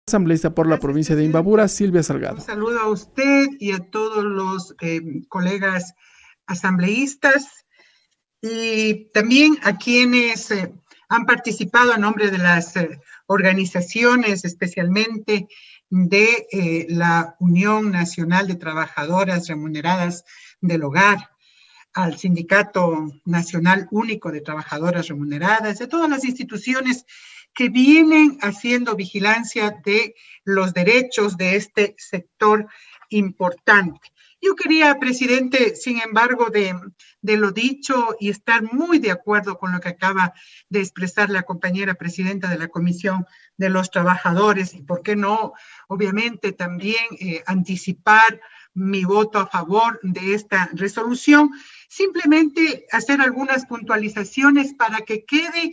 Asambleísta por la Gracias, provincia de presidente. Imbabura, Silvia Salgado. Un saludo a usted y a todos los colegas asambleístas y también a quienes han participado a nombre de las organizaciones, especialmente de la Unión Nacional de Trabajadoras Remuneradas del Hogar, al Sindicato Nacional Único de Trabajadoras Remuneradas, de todas las instituciones que vienen haciendo vigilancia de los derechos de este sector importante. Yo quería, presidente, sin embargo, de lo dicho y estar muy de acuerdo con lo que acaba de expresar la compañera presidenta de la Comisión de los Trabajadores y, ¿por qué no? Obviamente también anticipar mi voto a favor de esta resolución, simplemente hacer algunas puntualizaciones para que quede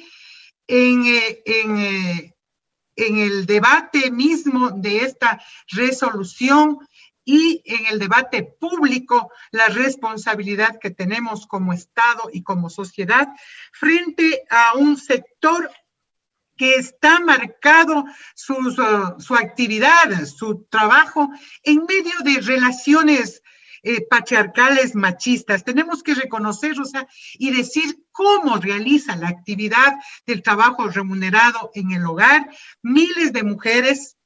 en el debate mismo de esta resolución y en el debate público la responsabilidad que tenemos como Estado y como sociedad frente a un sector que está marcado su actividad, su trabajo en medio de relaciones patriarcales machistas. Tenemos que reconocer, o sea, y decir cómo realiza la actividad del trabajo remunerado en el hogar. Miles de mujeres,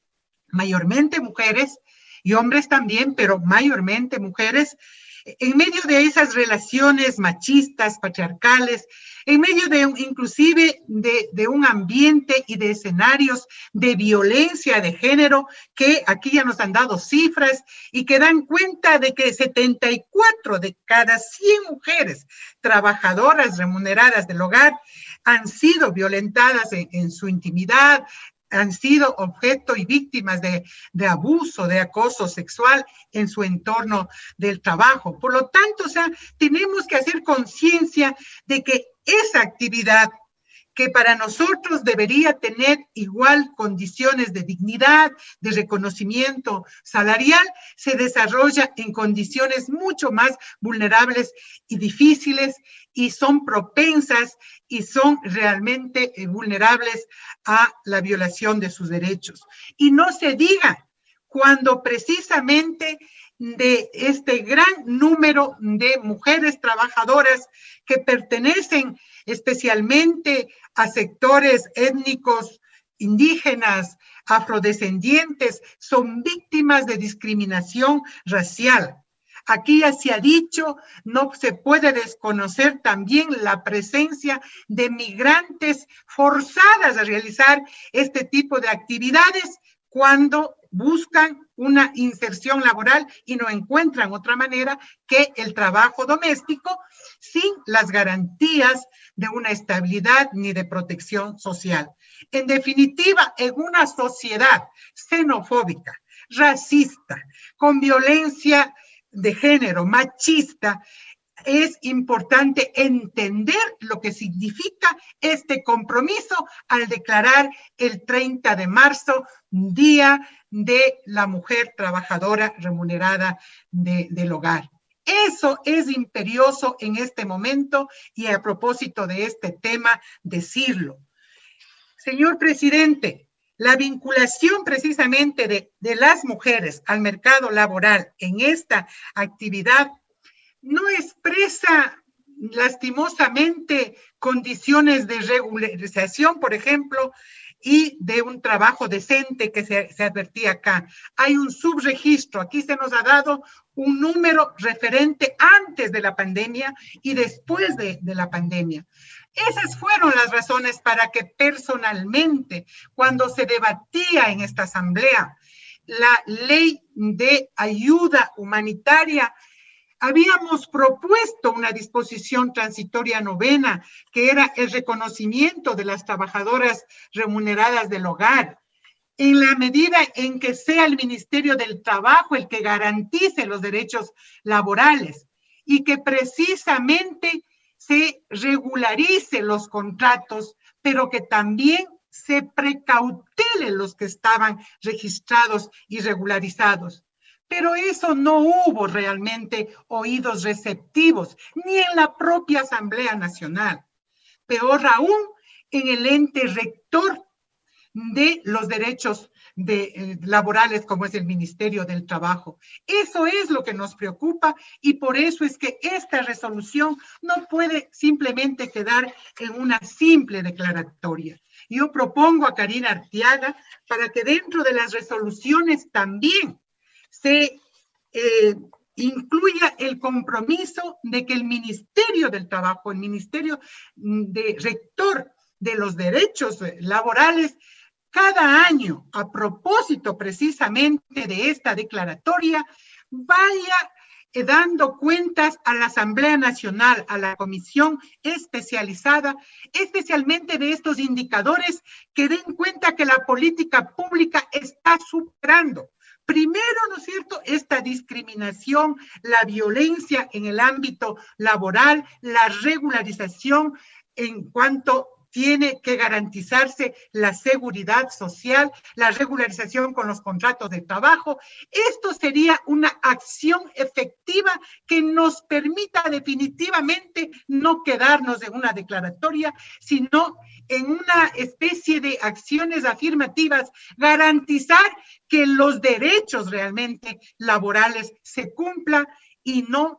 mayormente mujeres, y hombres también, pero mayormente mujeres, en medio de esas relaciones machistas, patriarcales, en medio de inclusive de un ambiente y de escenarios de violencia de género que aquí ya nos han dado cifras y que dan cuenta de que 74 de cada 100 mujeres trabajadoras remuneradas del hogar han sido violentadas en su intimidad, han sido objeto y víctimas de abuso, de acoso sexual en su entorno del trabajo. Por lo tanto, o sea, tenemos que hacer conciencia de que esa actividad que para nosotros debería tener igual condiciones de dignidad, de reconocimiento salarial, se desarrolla en condiciones mucho más vulnerables y difíciles y son propensas y son realmente vulnerables a la violación de sus derechos. Y no se diga cuando precisamente de este gran número de mujeres trabajadoras que pertenecen especialmente a sectores étnicos indígenas, afrodescendientes, son víctimas de discriminación racial. Aquí ya se ha dicho, no se puede desconocer también la presencia de migrantes forzadas a realizar este tipo de actividades cuando buscan una inserción laboral y no encuentran otra manera que el trabajo doméstico sin las garantías de una estabilidad ni de protección social. En definitiva, en una sociedad xenofóbica, racista, con violencia de género, machista, es importante entender lo que significa este compromiso al declarar el 30 de marzo Día de la Mujer Trabajadora Remunerada del Hogar. Eso es imperioso en este momento y a propósito de este tema, decirlo. Señor presidente, la vinculación precisamente de las mujeres al mercado laboral en esta actividad no expresa lastimosamente condiciones de regularización, por ejemplo, y de un trabajo decente que se advertía acá. Hay un subregistro, aquí se nos ha dado un número referente antes de la pandemia y después de la pandemia. Esas fueron las razones para que personalmente, cuando se debatía en esta asamblea la ley de ayuda humanitaria, habíamos propuesto una disposición transitoria novena, que era el reconocimiento de las trabajadoras remuneradas del hogar, en la medida en que sea el Ministerio del Trabajo el que garantice los derechos laborales y que precisamente se regularice los contratos, pero que también se precautelen los que estaban registrados y regularizados. Pero eso no hubo realmente oídos receptivos, ni en la propia Asamblea Nacional. Peor aún, en el ente rector de los derechos laborales como es el Ministerio del Trabajo. Eso es lo que nos preocupa y por eso es que esta resolución no puede simplemente quedar en una simple declaratoria. Yo propongo a Karina Arteaga para que dentro de las resoluciones también se incluya el compromiso de que el Ministerio del Trabajo, el Ministerio de Rector de los Derechos Laborales, cada año, a propósito precisamente de esta declaratoria, vaya dando cuentas a la Asamblea Nacional, a la Comisión Especializada, especialmente de estos indicadores que den cuenta que la política pública está superando. Primero, ¿no es cierto?, esta discriminación, la violencia en el ámbito laboral, la regularización en cuanto tiene que garantizarse la seguridad social, la regularización con los contratos de trabajo. Esto sería una acción efectiva que nos permita definitivamente no quedarnos en una declaratoria, sino en una especie de acciones afirmativas, garantizar que los derechos realmente laborales se cumplan y no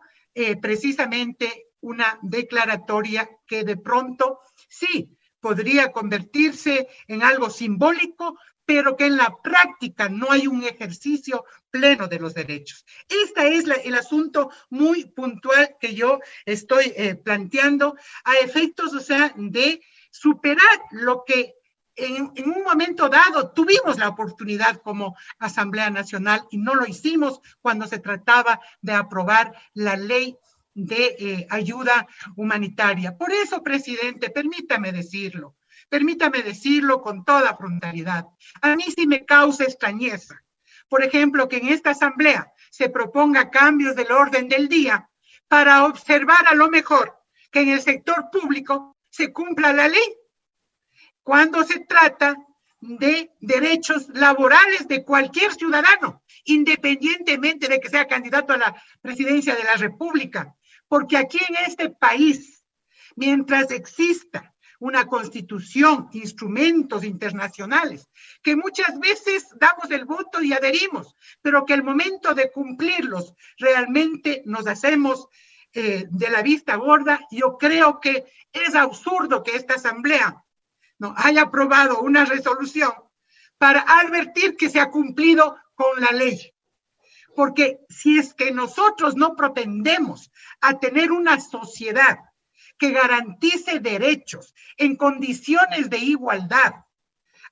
precisamente una declaratoria que de pronto sí podría convertirse en algo simbólico, pero que en la práctica no hay un ejercicio pleno de los derechos. Este es el asunto muy puntual que yo estoy planteando a efectos, o sea, de superar lo que en un momento dado tuvimos la oportunidad como Asamblea Nacional y no lo hicimos cuando se trataba de aprobar la ley de ayuda humanitaria. Por eso, presidente, permítame decirlo con toda frontalidad. A mí sí me causa extrañeza, por ejemplo, que en esta asamblea se proponga cambios del orden del día para observar a lo mejor que en el sector público se cumpla la ley cuando se trata de derechos laborales de cualquier ciudadano, independientemente de que sea candidato a la presidencia de la República. Porque aquí en este país, mientras exista una constitución, instrumentos internacionales, que muchas veces damos el voto y adherimos, pero que al momento de cumplirlos realmente nos hacemos de la vista gorda, yo creo que es absurdo que esta asamblea no haya aprobado una resolución para advertir que se ha cumplido con la ley. Porque si es que nosotros no propendemos a tener una sociedad que garantice derechos en condiciones de igualdad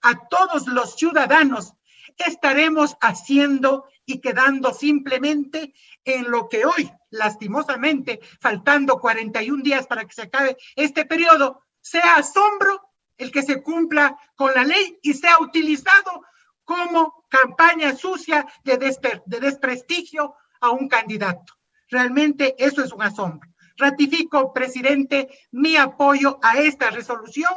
a todos los ciudadanos, estaremos haciendo y quedando simplemente en lo que hoy, lastimosamente, faltando 41 días para que se acabe este periodo, sea asombro el que se cumpla con la ley y sea utilizado como campaña sucia de desprestigio a un candidato. Realmente eso es un asombro. Ratifico, presidente, mi apoyo a esta resolución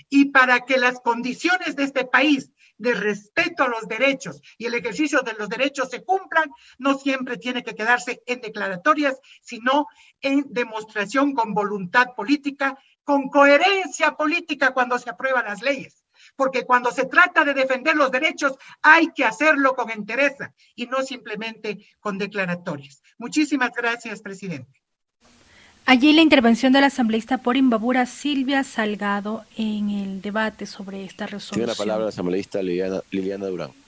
y para que las condiciones de este país de respeto a los derechos y el ejercicio de los derechos se cumplan, no siempre tiene que quedarse en declaratorias, sino en demostración con voluntad política, con coherencia política cuando se aprueban las leyes. Porque cuando se trata de defender los derechos hay que hacerlo con entereza y no simplemente con declaratorias. Muchísimas gracias, presidente. Allí la intervención de la asambleísta por Imbabura, Silvia Salgado, en el debate sobre esta resolución. Tiene la palabra la asambleísta Liliana Durán.